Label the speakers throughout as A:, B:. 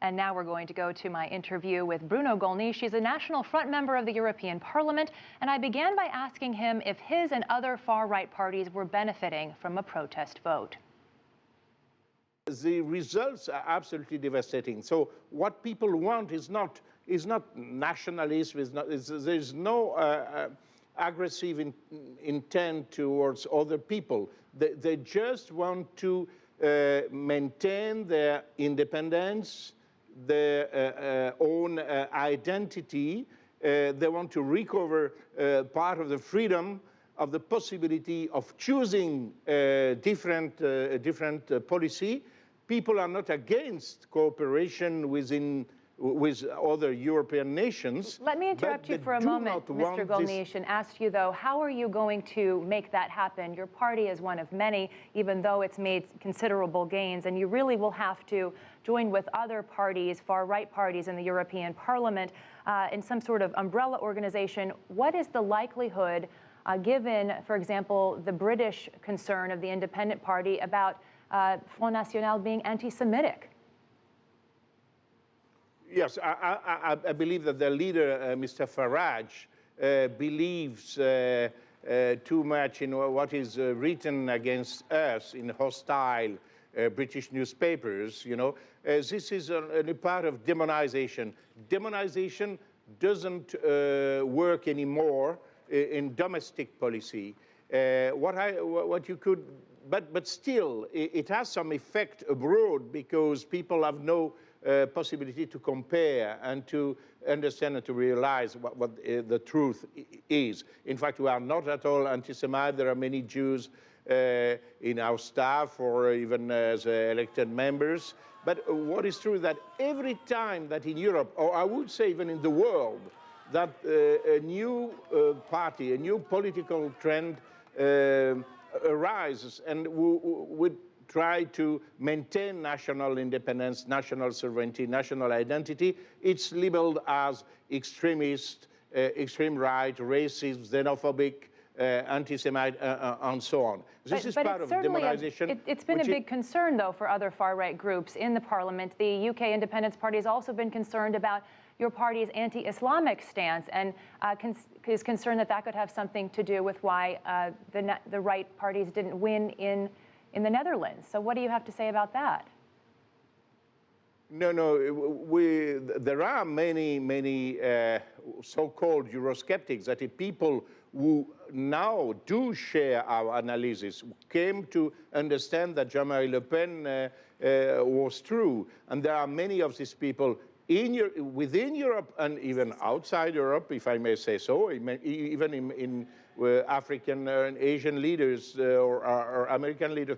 A: And now we're going to go to my interview with Bruno Gollnisch. He's a national front member of the European Parliament, and I began by asking him if his and other far-right parties were benefiting from a protest vote.
B: The results are absolutely devastating. So what people want is not nationalism. There's no aggressive intent towards other people. They just want to maintain their independence, their own identity. They want to recover part of the freedom of the possibility of choosing different policy. People are not against cooperation with other European nations.
A: Let me interrupt you for a moment, Mr. Gollnisch, and ask you, though, how are you going to make that happen? Your party is one of many, even though it's made considerable gains, and you really will have to join with other parties, far-right parties in the European Parliament, in some sort of umbrella organization. What is the likelihood, given, for example, the British concern of the Independent Party about Front National being anti-Semitic?
B: Yes, I believe that the leader, Mr. Farage, believes too much in what is written against us in hostile British newspapers. You know, this is a part of demonization. Demonization doesn't work anymore in domestic policy. What you could, but still, it has some effect abroad because people have no possibility to compare and to understand and to realize what the truth is. In fact, we are not at all anti-Semite. There are many Jews in our staff or even as elected members. But what is true is that every time that in Europe, or I would say even in the world, that a new party, a new political trend arises and would try to maintain national independence, national sovereignty, national identity, it's labeled as extremist, extreme right, racist, xenophobic, anti-Semite, and so on. This is part of demonization.
A: It's been a big concern, though, for other far-right groups in the Parliament. The UK Independence Party has also been concerned about your party's anti-Islamic stance and is concerned that that could have something to do with why the right parties didn't win in the Netherlands. So what do you have to say about that?
B: No, there are many so-called Eurosceptics, that is people who now do share our analysis, came to understand that Jean-Marie Le Pen was true. And there are many of these people within Europe and even outside Europe, if I may say so, even in African and Asian leaders or American leaders,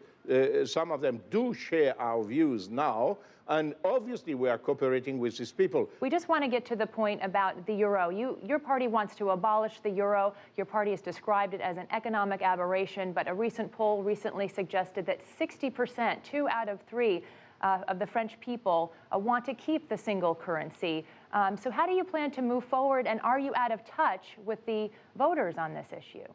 B: some of them do share our views now, and obviously we are cooperating with these people.
A: We just want to get to the point about the euro. Your party wants to abolish the euro. Your party has described it as an economic aberration, but a recent poll recently suggested that 60%, 2 out of 3, of the French people want to keep the single currency. So how do you plan to move forward, and are you out of touch with the voters on this issue?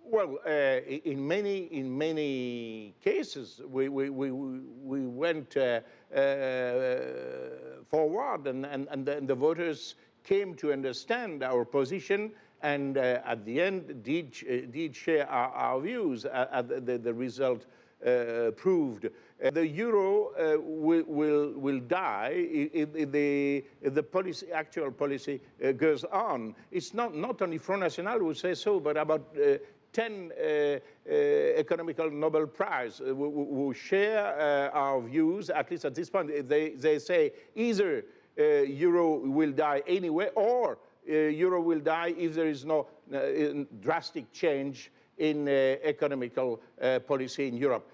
B: Well, in many cases, we went forward, and the voters came to understand our position, and at the end did share our views. The result proved. The euro will die if the actual policy goes on. It's not only Front National who say so, but about 10 economical Nobel Prize who share our views, at least at this point. They say either euro will die anyway, or euro will die if there is no drastic change in economical policy in Europe.